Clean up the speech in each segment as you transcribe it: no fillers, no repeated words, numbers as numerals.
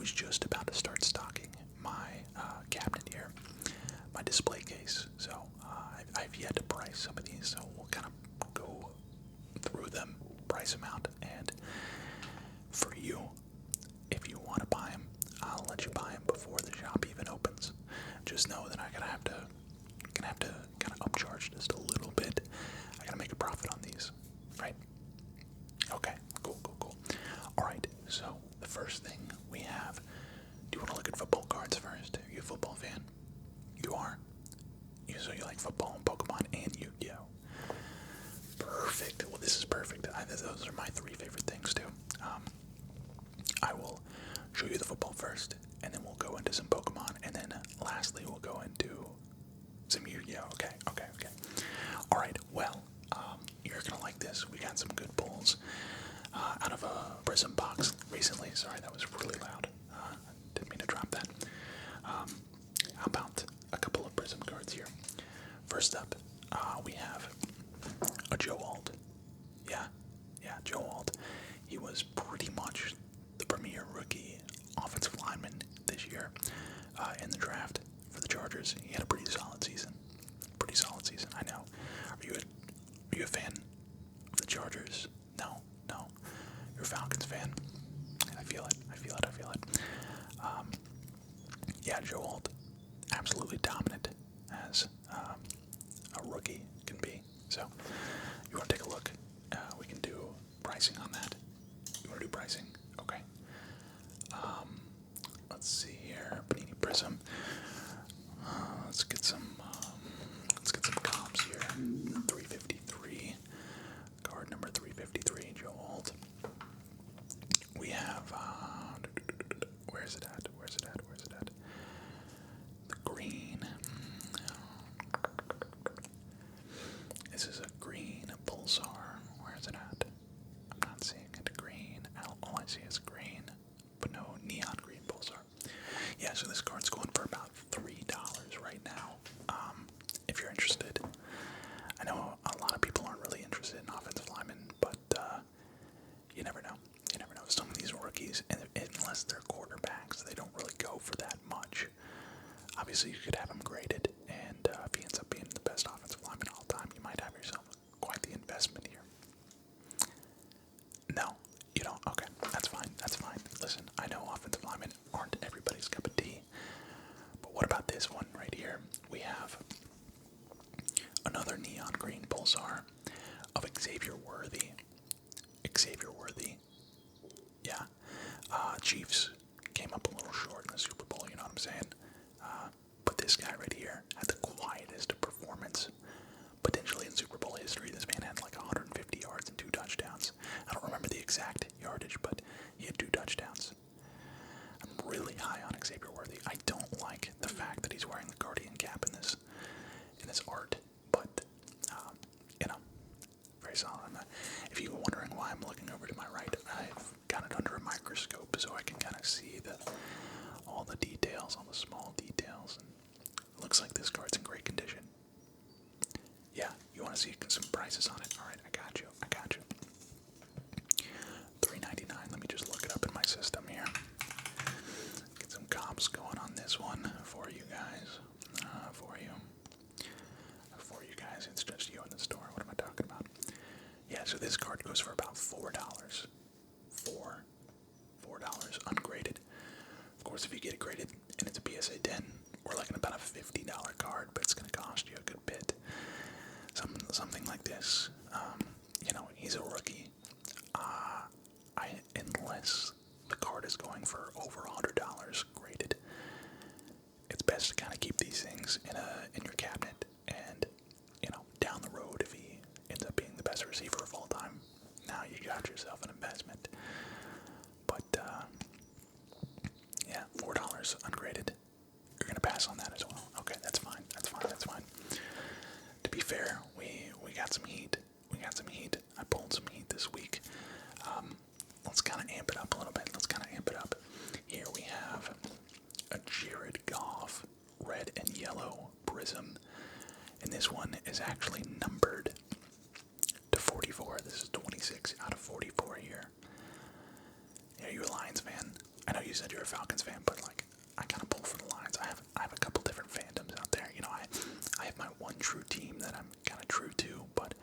was just about to start stocking my cabinet here, my display case. So I've yet to price some of these, so we'll kind of go through them, price them out, and for you, if you want to buy them, I'll let you buy them before the shop even opens. Just know that I'm gonna have to kind of upcharge just a little bit. I gotta make a profit on these, right? Okay, cool. Alright, so the first thing we have, do you want to look at football cards first? Are you a football fan? You are? So you like football and Pokemon and Yu-Gi-Oh! Perfect. Well, this is perfect. Those are my three favorite things too. I will show you the football first, and then we'll go into some Pokemon, and then lastly we'll go into some Yu-Gi-Oh! Okay. Alright, well, you're gonna like this. We got some good pulls out of a Prism box recently. Sorry, that was really loud. Didn't mean to drop that. How about a couple of Prism cards here? First up, we have a Joe Alt. Yeah, Joe Alt. He was pretty much the premier rookie offensive lineman this year in the draft for the Chargers. He had a pretty solid season. I know. Are you a fan of the Chargers? No. You're a Falcons fan. I feel it. Yeah, Joe Alt, absolutely dominant as a rookie can be. So, you want to take a look? We can do pricing on that. You want to do pricing? Okay. Let's see here. Panini Prism. Let's get some comps here. 353. Card number 353, Joe Alt. We have where's it at? The green. This is a green pulsar. Where is it at? I'm not seeing it. Green. All I see is green, but no neon green pulsar. Yeah, so this card's going for about $3 right now. If you're interested. I know a lot of people aren't really interested in offensive linemen, but you never know. Some of these rookies, unless they're quarterbacks, they don't really go for that much. Obviously, you could have him graded, and if he ends up being the best offensive lineman all time, you might have yourself quite the investment here. No, you don't? Okay, that's fine. Listen, I know offensive linemen aren't everybody's cup of tea, but what about this one right here? We have another neon green pulsar of Xavier Worthy. Yeah. Chiefs came up a little short in the Super Bowl, you know what I'm saying? But this guy right here had the quietest performance potentially in Super Bowl history. This man had like 150 yards and 2 touchdowns. I don't remember the exact yardage, but he had 2 touchdowns. I'm really high on Xavier Worthy. I don't like the fact that he's wearing the Guardian cap in this art, but very solid. If you're wondering why I'm looking over to my right, I've got it under a microscope so I can kind of see all the details, all the small details. And it looks like this card's in great condition. Yeah, you want to see some prices on it? All right, I got you. $3.99. Let me just look it up in my system here. Get some comps going on this one for you guys. For you guys, it's just you in the store. What am I talking about? Yeah, so this card goes for about $4. $4 ungraded. Of course, if you get it graded and it's a PSA 10, we're looking at about a $50 card, but it's going to cost you a good bit. Something like this. He's a rookie. Unless the card is going for over $100 graded, it's best to kind of keep these things in your cabinet. And down the road, if he ends up being the best receiver of all time, now you got yourself an investment. But yeah, $4 ungraded. You're gonna pass on that as well. Okay, that's fine. To be fair, we got some heat. I pulled some heat this week. Let's kind of amp it up a little bit. Here we have a Jared Goff red and yellow prism, and this one is actually numbered to 44. This is 26 out of 44 here. Yeah, you're a Lions fan. I know you said you're a Falcons fan, but like I kind of pull for the Lions. I have a couple different fandoms out there. You know, I have my one true team that I'm kind of true to, but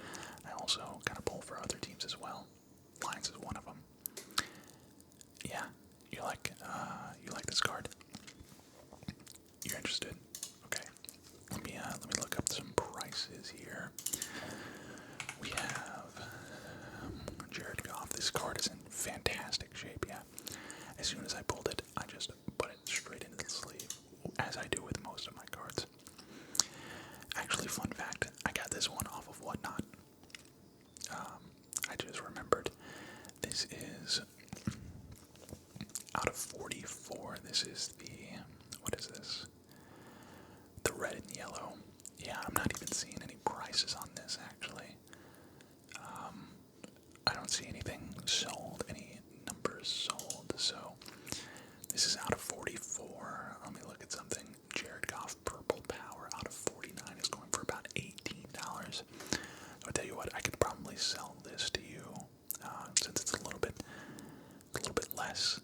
I also kind of pull for other teams as well. Lions is one of them. Yeah, you like this card? You're interested? Okay. Let me look up some prices here. We have Jared Goff. This card is in fantastic shape. Yeah. As soon as I pulled it, I just put it straight into the sleeve, as I do with most of my cards. Actually, fun fact: I got this one off of Whatnot. I just remembered. This is out of 44. This is the, what is this? The red and yellow. Yeah, I'm not even seeing any prices on this actually. I don't see anything sold, any numbers sold. So this is out of 44. Let me look at something. Jared Goff Purple Power out of 49 is going for about $18. So I'll tell you what, I could probably sell this to you since it's a little bit less,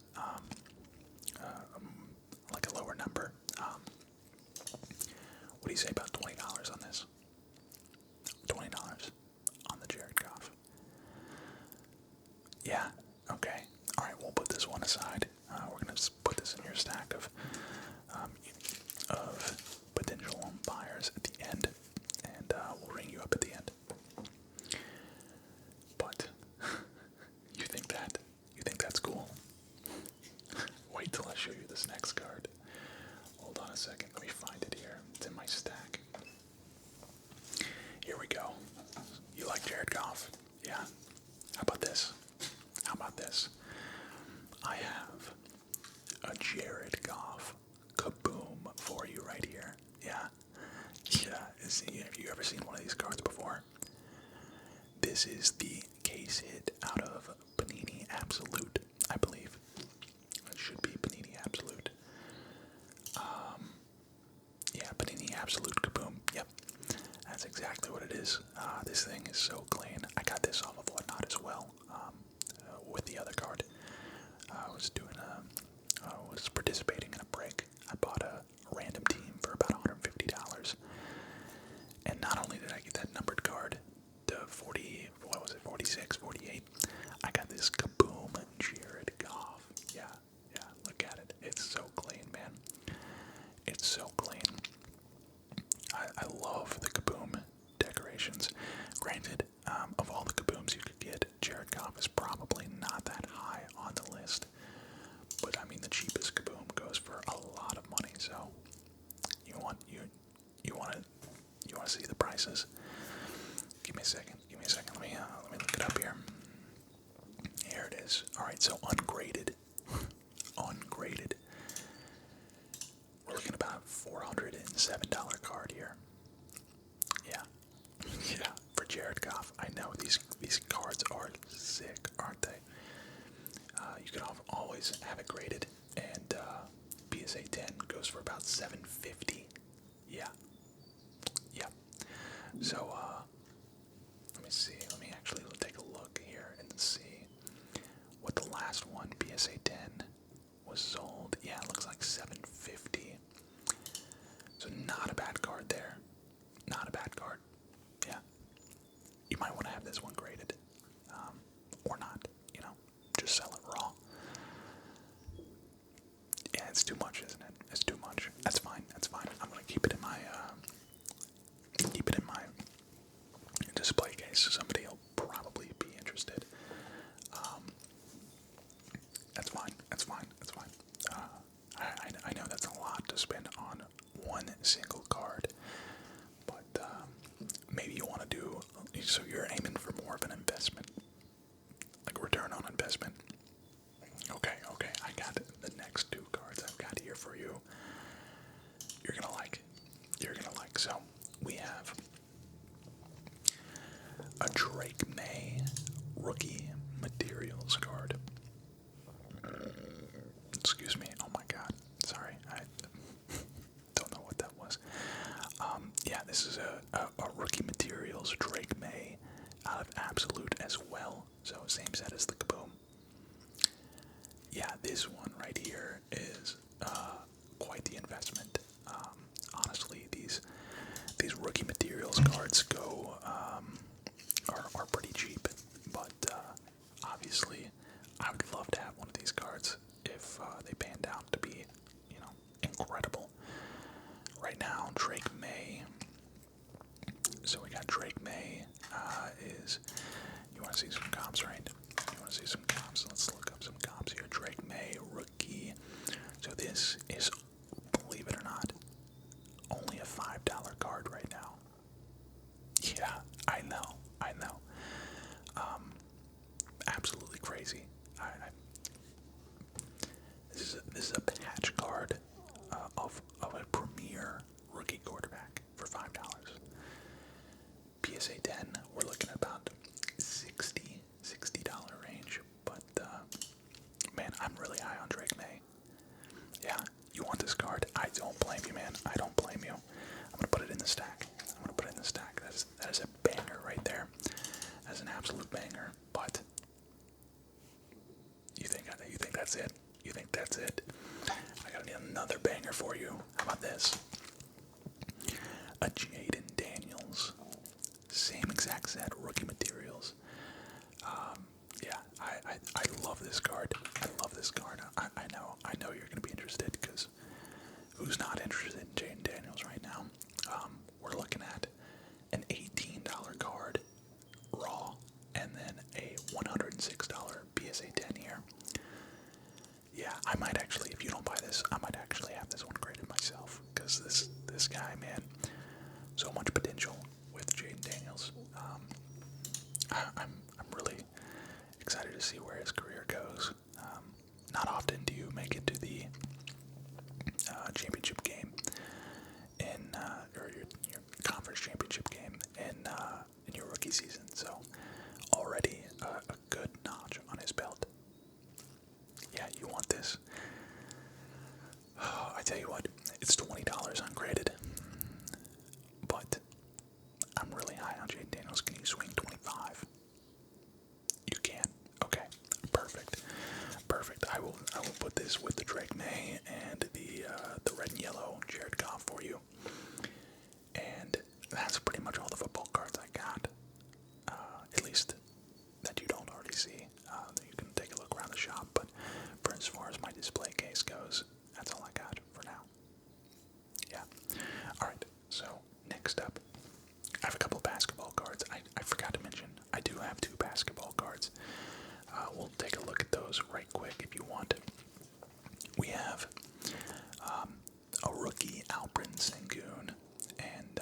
like a lower number. What do you say about $20 on this? $20 on the Jared Goff. Yeah. Okay. All right. We'll put this one aside. We're gonna put this in your stack of potential buyers at the end, and we'll ring you up at the end. But you think that's cool? Wait till I show you this next card. Hold on a second. Let me find it here. It's in my stack. Here we go. You like Jared Goff? Yeah. How about this? How about this? I have a Jared Goff kaboom for you right here. Yeah. Yeah. Have you ever seen one of these cards before? This is the case hit out of Panini Absolute, I believe. It should be Panini Absolute. Yeah, Panini Absolute kaboom. Yep. That's exactly what it is. This thing is so clean. I got this off of Whatnot as well, with the other card. I was participating in a break. I bought a random team for about $150. And not only did I get that numbered card to 46, 48, I got this kaboom Jared Goff. Yeah, look at it. It's so clean, man. It's so clean. I love the kaboom decorations. Granted, of all the kabooms you could get, Jared Goff is probably not that high on the list. But I mean, the cheapest kaboom goes for a lot of money. So you want to see the prices? Give me a second. Let me look it up here. Here it is. All right. So ungraded. We're looking at about $407 card here. Yeah. For Jared Goff. I know these cards are sick, aren't they? You can always have it graded, and PSA 10 goes for about $750. Yeah. So let me see. Let me actually take a look here and see what the last one, PSA 10, was sold. Yeah, it looks like $750. So not a bad card there. Not a bad card. Yeah. You might want to have this one graded. Or not, just sell it raw. Yeah, it's too much, isn't it? It's too much. That's fine. I'm gonna keep it in my display case, so somebody will probably be interested. That's fine. I know that's a lot to spend on one single card, but maybe you want to do, so you're aiming for more of an investment, like return on investment. Okay, I got the next two cards I've got here for you. You're gonna like. So we have a Drake May rookie materials card. Excuse me. Oh my God. Sorry, I don't know what that was. Yeah, this is a rookie materials Drake May out of Absolute as well. So same set as the kaboom. Yeah, this one right here right now, Drake May. So we got Drake May is, you want to see some comps, right? You want to see some comps? Let's look up some comps here. Drake May, rookie. So this is, believe it or not, only a $5 card right now. Yeah, I know. Absolutely crazy. This is a patch card of a premier rookie quarterback for $5. PSA 10, we're looking at about $60 range. But man, I'm really high on Drake May. Yeah, you want this card? I don't blame you, man. I don't blame you. I'm gonna put it in the stack. That is a banger right there. That's an absolute banger. But you think that's it? You think that's it? I got another banger for you. How about this? A Jaden Daniels, same exact set, rookie materials. Yeah, I love this card. I love this card. I know you're gonna be interested, because who's not interested in Jaden Daniels right now? We're looking at an $18 card raw, and then a $106 PSA 10 here. Yeah, I might actually, if you don't buy this, I might actually have this one graded myself, because this guy, man, so much potential with Jaden Daniels. I'm really excited to see where his career goes. Not often do you make it to the championship game or your conference championship game in your rookie season. So already a good notch on his belt. Yeah, you want this? Oh, I tell you what, it's $20 ungraded, but I'm really high on Jaden Daniels. Can you swing 25? You can. Okay, perfect. I will put this with the Drake May and the red and yellow Jared Goff for you. And that's pretty much all the football cards I got. At least that you don't already see. You can take a look around the shop, but for as far as my display case goes, that's all I got for now. Yeah. Alright, so next up, I have a couple of basketball cards. I forgot to mention, I do have 2 basketball cards. We'll take a look at those right quick if you want. We have a rookie Alprin Sengun, and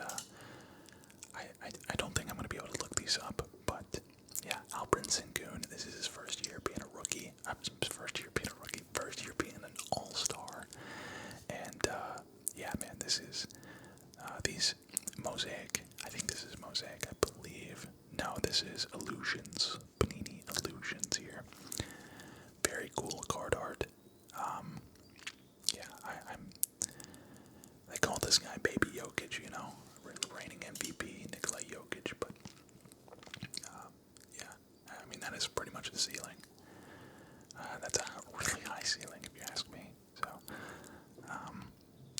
I don't think I'm going to be able to look these up, but yeah, Alprin Sengun, this is his first year being a rookie. First year being an all-star. And yeah, man, this is these Mosaic. I think this is Mosaic, I believe. No, this is Illusions. Panini Illusions here. Very cool card art. Yeah, they call this guy Baby Jokic, you know, reigning MVP, Nikola Jokic, but yeah, I mean, that is pretty much the ceiling. That's a really high ceiling, if you ask me. So,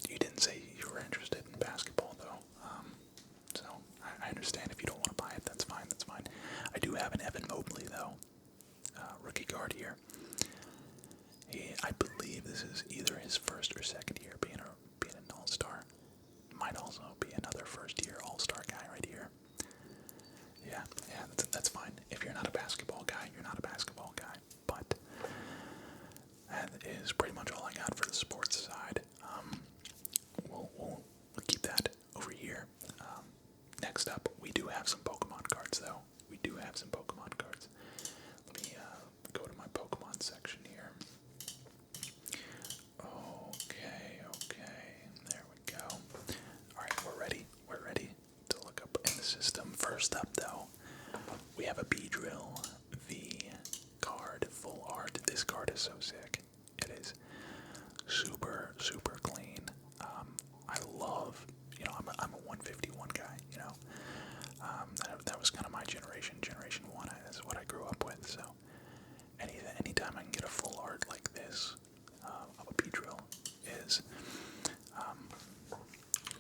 you didn't say you were interested in basketball, though. So, I understand if you don't want to buy it. That's fine. I do have an Evan Mobley, though, rookie card here. I believe this is either his first or second year being an all-star. Might also be another first-year all-star guy right here. Yeah, that's fine. If you're not a basketball guy, you're not a basketball guy. But that is pretty much all I got for the sports side. We'll keep that over here. Next up, we do have some Pokemon cards, though. Let me go to my Pokemon section here. Okay, there we go. Alright, we're ready to look up in the system. First up, though, we have a Beedrill V card, full art. This card is so sick. It is super clean. I love, I'm a 151 guy, that was kind of my generation 1, that's what I grew up with, so anytime I can get a full art like this of a Beedrill is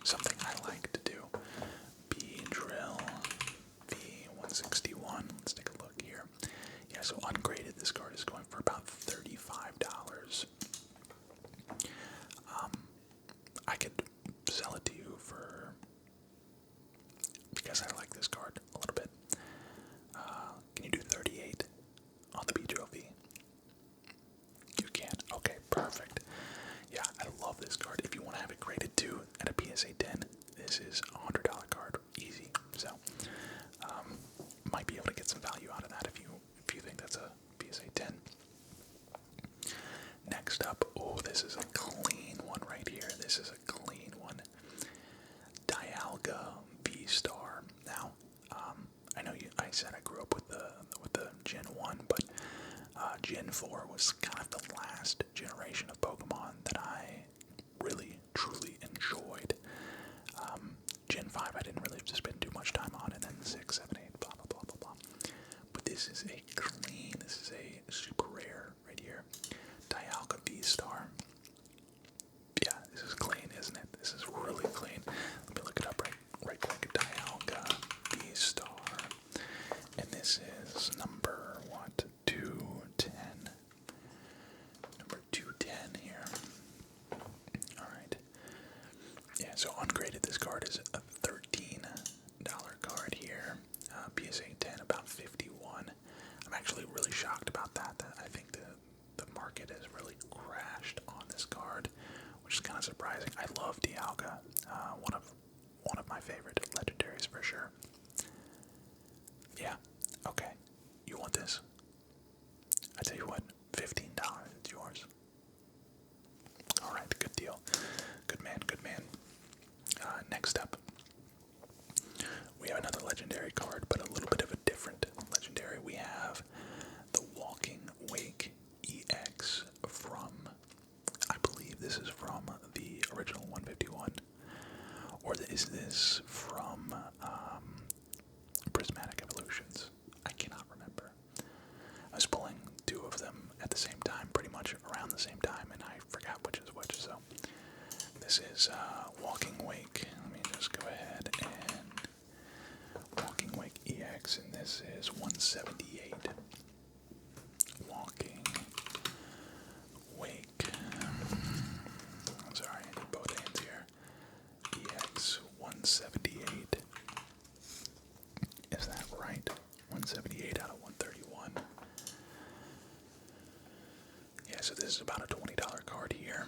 something I like to do. Beedrill V161, let's take a look here. Yeah, so ungraded, this card is going for about $35. I could sell it to you love this card. If you want to have it graded too at a PSA 10, this is a $100 card, easy. So, might be able to get some value out of that if you think that's a PSA 10. Next up, oh, this is a clean one right here. This is a clean one. Dialga V-Star. Now, I know I said I grew up with the Gen 1, but Gen 4 was kind of the last generation of Pokemon that I really, truly enjoyed. Gen 5 I didn't really have to spend too much time on, and then 6, 7, 8, blah, blah, blah, blah, blah. But this is a clean, this is a super rare right here. Dialga V-Star. Yeah, this is clean, isn't it? This is really clean. Let me look it up right quick. Dialga V-Star. And this is number, what, 210. Number 210 here. Alright. Yeah, so ungraded, this card is a $13 card here. PSA 10, about 51. I'm actually really shocked about that. I think the market has really crashed on this card, which is kind of surprising. I love Dialga, one of my favorite legendaries for sure. Yeah, okay. You want this? I tell you what, $15, it's yours. Alright, good deal. Good man, good man. Next up, we have another legendary card, but a little bit of a different legendary. We have the Walking Wake EX from, I believe this is from the original 151, or is this from Prismatic Evolutions? I cannot remember. I was pulling two of them at the same time, pretty much around the same time, and I forgot which is which, so this is Walking Wake. Let me just go ahead and Walking Wake EX, and this is 178. Walking Wake. I'm sorry, I need both hands here. EX 178. Is that right? 178 out of 131. Yeah, so this is about a $20 card here.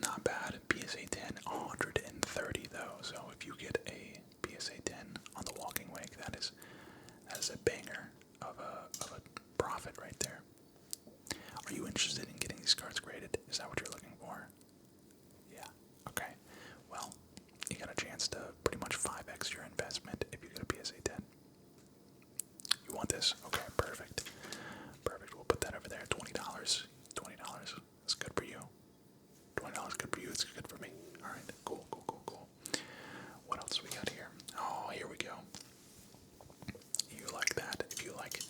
Not bad. PSA 10, 130 though. So if you get a PSA 10 on the Walking Wake, that is a banger of a profit right there. Are you interested in getting these cards graded? Is that what you're looking for? Yeah. Okay. Well, you got a chance to pretty much 5x your investment if you get a PSA 10. You want this? Okay, perfect. Perfect. We'll put that over there. $20. $20. That's good for you. $20 good for you. It's good for me. All right. Cool. Cool. Cool. Cool. What else we got here? Oh, here we go. You like that? If you like,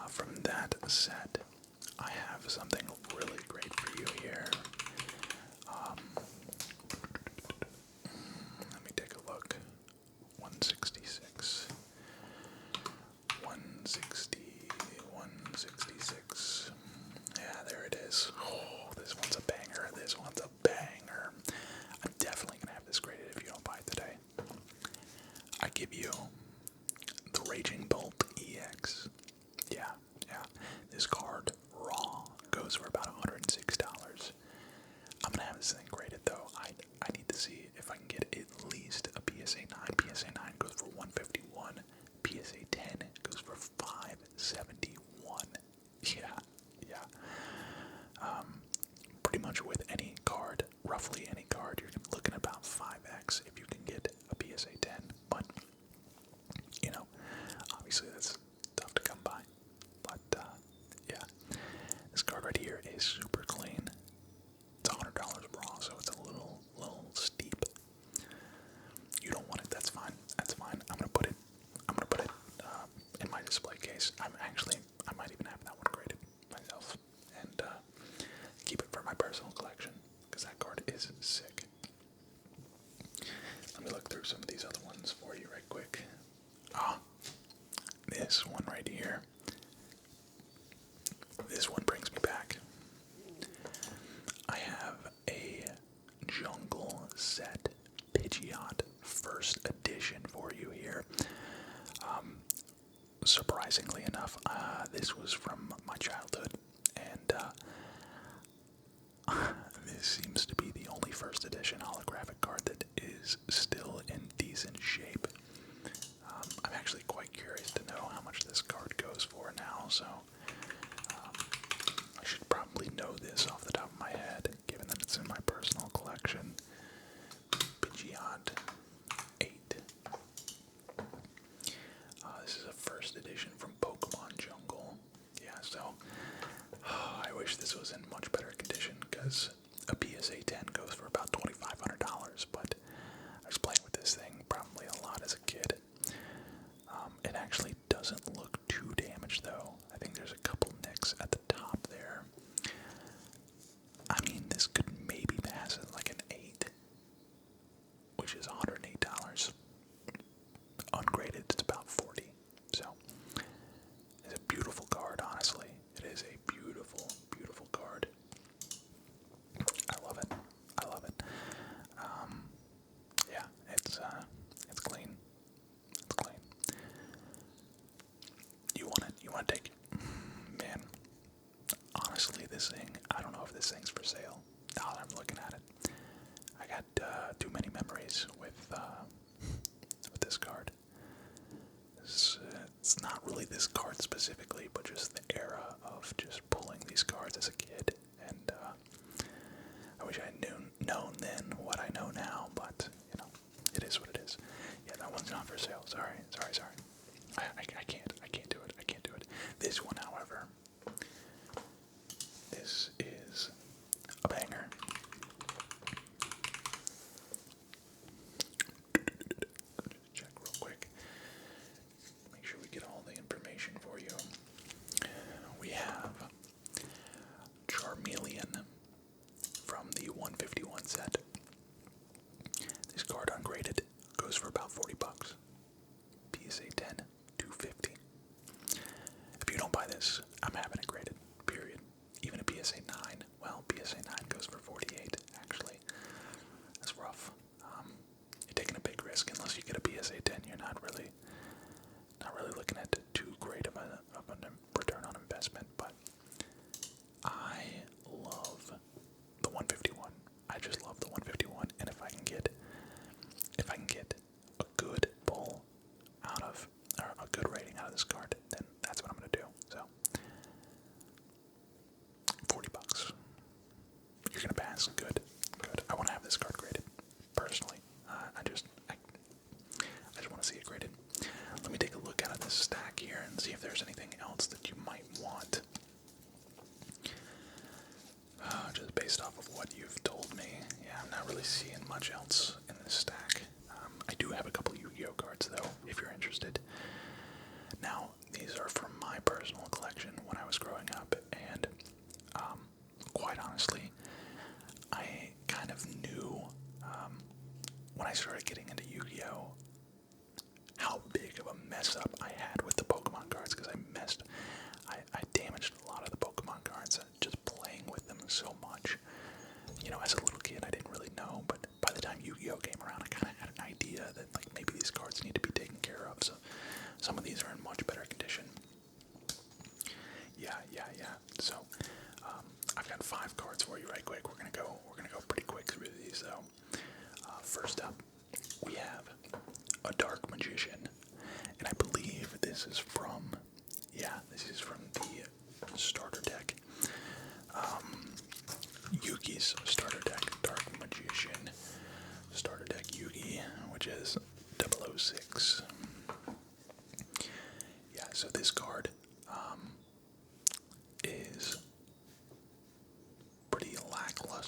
from that set, I have something really great for you here. Let me take a look. 166. 166. Yeah, there it is. Oh, this one's a banger. This one's a banger. I'm definitely going to have this graded if you don't buy it today. I give you the Raging Bolt EX. Yeah. This card, raw, goes for about $106. I'm going to have this thing graded though. I need to see if I can get at least a PSA 9. PSA 9 goes for $151. PSA 10 goes for $571. Yeah. Pretty much with any card, roughly any card, you're looking at about 5x if you can get a PSA 10. But, obviously that's tough to come by. But, yeah. This card right here is super clean. It's $100 raw, so it's a little steep. You don't want it, that's fine. That's fine. I'm gonna put it in my display case. I might even have that one graded myself and keep it for my personal collection because that card is sick. Let me look through some of these other ones for you right quick. This one right here. This one brings me back. I have a Jungle Set Pidgeot first edition for you here. Surprisingly enough, this was from my childhood, and this seems to be first edition holographic card that is still in decent shape. I'm actually quite curious to know how much this card goes for now, so I should probably know this off the top of my head, given that it's in my personal collection. Pidgeot 8. This is a first edition from Pokemon Jungle. Yeah, so I wish this was in much better condition, because a PSA 10 goes for about $2,500, but I was playing with this thing probably a lot as a kid. It actually doesn't look too damaged, though. I think there's a couple nicks at the top there. I mean, this could maybe pass it like an 8, which is $108. Ungraded, it's about 40. So, it's a beautiful card, honestly. It is a beautiful, beautiful card. I love it. I love it. Yeah, it's clean. It's clean. You want it? You want to take it? Man, honestly, this thing, I don't know if this thing's for sale. Now that I'm looking at it, I got too many memories with this card. It's not really this card specifically, but just the era of just pulling these cards as a kid. And I wish I had known then what I know now, but you know, it is what it is. Yeah, that one's not for sale. Sorry. I can't do it. I can't do it. This one, however, this is a banger. Check real quick. Make sure we get all the information for you. We have Charmeleon from the 151 set. This card ungraded goes for about $40. PSA 10, $250. If you don't buy this, I'm having it graded. Period. Even a PSA 9. Well, PSA 9 goes for 48. Actually, that's rough. You're taking a big risk unless you get a PSA 10. You're not really looking at too great of a return on investment. But I love the 151. I just love the 151, and if I can get a good pull out of, or a good rating out of this card, then that's what I'm gonna do. So, $40. You're gonna pass. Good. I want to have this card graded personally. I just want to see it graded. Let me take a look out of this stack here and see if there's anything else that you might want. Just based off of what you've told me, yeah, I'm not really seeing much else in this stack. I do have a couple Yu-Gi-Oh cards, though, if you're interested. Now, these are from my personal collection when I was growing up, and quite honestly, I kind of knew when I started getting into Yu-Gi-Oh how big of a mess up I had with the Pokemon cards, because I damaged a lot of the Pokemon cards just playing with them so much. You know, as a little kid, I didn't really know, but by the time Yu-Gi-Oh came around, I kind of had an idea that like maybe these cards need to be taken care of. So some of these are in much better condition. Yeah. So I've got 5 cards for you right quick. We're gonna go pretty quick through these though. First up, we have a Dark Magician, and I believe this is from the starter deck. Yugi's starter deck, Dark Magician, starter deck Yugi, which is 006. Yeah, so this card is pretty lackluster.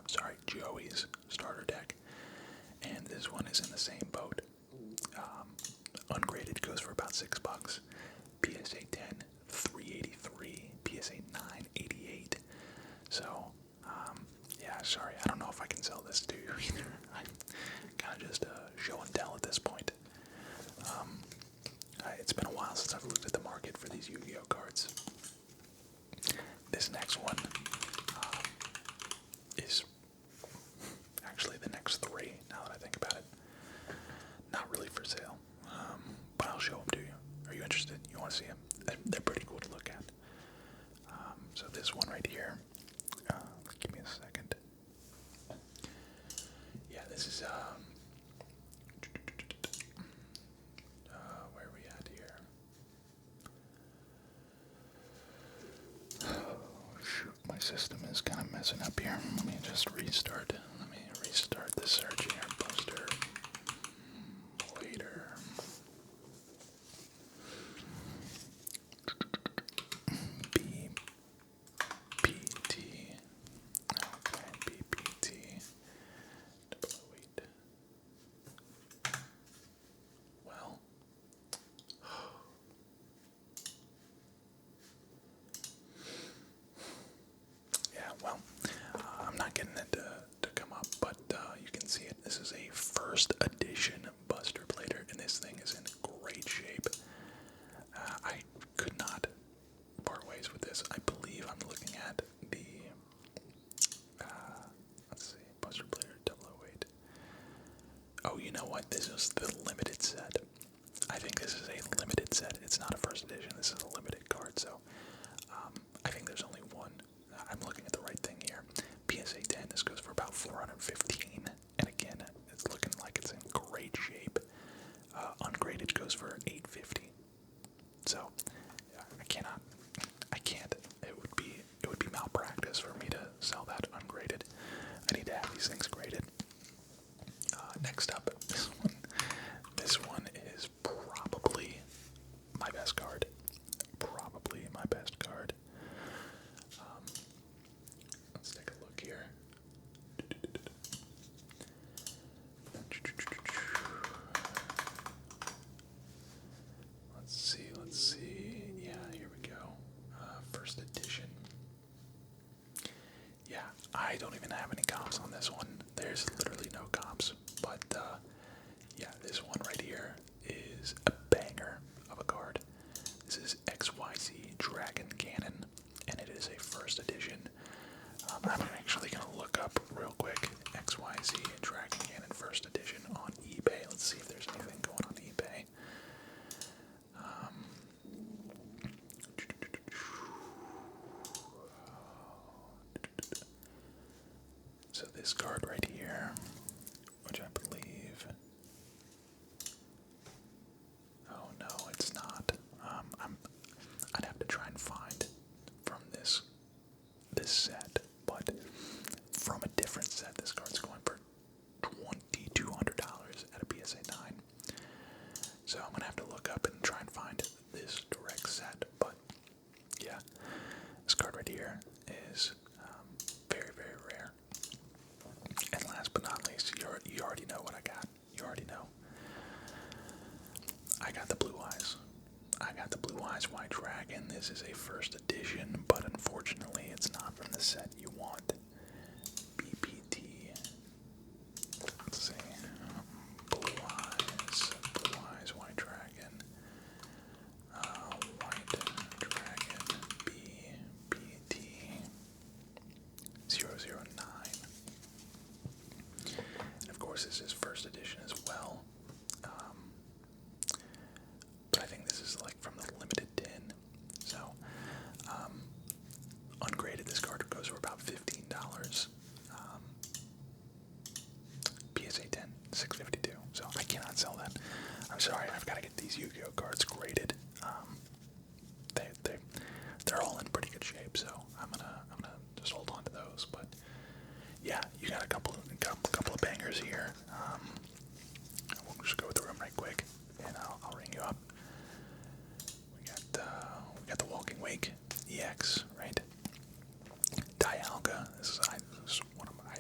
sorry, Joey's starter deck, and this one is in the same boat. Ungraded goes for about $6. PSA 10, $383. PSA 9, $88. So, yeah, sorry, I don't know if I can sell this to you either. I'm kind of just show and tell at this point. It's been a while since I've looked at the market for these Yu-Gi-Oh cards. This next one is actually the next three, now that I think about it. Not really for sale, but I'll show them to you. Are you interested? You want to see them? They're pretty cool to look at. So this one right here, give me a second. Yeah, this is, where are we at here? Oh, shoot, my system is kind of messing up here. Let me just restart. Let me restart the search here. Buster Blader. BPT. Okay, BPT. 008. Well. Yeah, well, I'm not getting it to come up, but you can see it. This is a first edition Buster Blader, and this thing is in great shape. I could not part ways with this. I believe I'm looking at the, let's see, Buster Blader 008. Oh, you know what? This is the limited set. I think this is a limited set. It's not a first edition. This is a limited card, so I think there's only one. I'm looking at the right thing here. PSA 10, this goes for about $415, and again, it's looking like it's in great shape. Ungraded goes for $850. So, I can't. It would be malpractice for me to sell that ungraded. I need to have these things graded. Next up, this one is probably my best card. Probably my best card. Let's take a look here. Let's see. Yeah, here we go. First edition. Yeah, I don't even have any comps on this one. There's literally no comps. But, yeah, this one right here is a banger of a card. This is XYZ Dragon Cannon, and it is a first edition. I'm actually going to look up real quick XYZ Dragon Cannon first edition on eBay. Let's see if there's anything going on eBay. So this card right here, which I believe, oh no, it's not. I'd have to try and find from this set, but from a different set, this card's going for $2,200 at a PSA 9. So I'm gonna have to look up and try and find this direct set, but yeah, this card right here is very, very rare. And last but not least, you already know what I got. You already know. I got the Blue Eyes. I got the Blue Eyes White Dragon. This is a first edition, but unfortunately it's not from the set you want. BPT. Let's see. Blue Eyes White Dragon. White Dragon BPT 009. And of course this is first edition as well. But I think this is like from the limited tin. So, ungraded, this card goes for about $15. PSA 10, $652. So I cannot sell that. I'm sorry, I've got to get these Yu-Gi-Oh cards graded. They're all in pretty good shape, so I'm gonna just hold on to those. But yeah, you got a couple of bangers here. We'll just go through them right quick, and I'll ring you up. We got the Walking Wake EX, right? Dialga. This is one of my.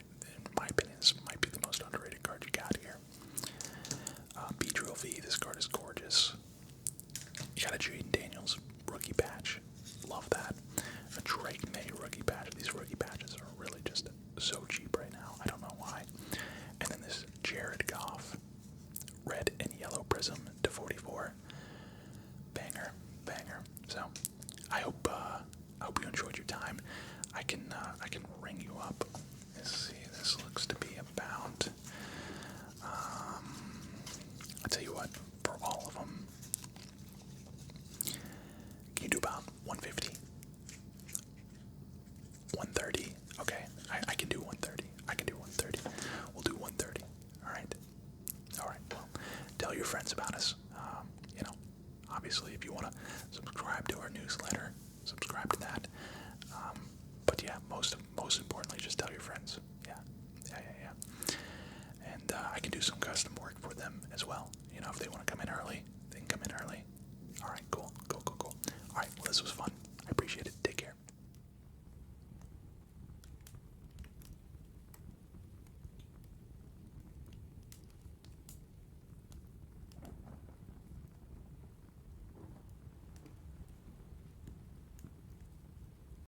your friends about us. You know, obviously, if you want to subscribe to our newsletter, subscribe to that. But yeah, most of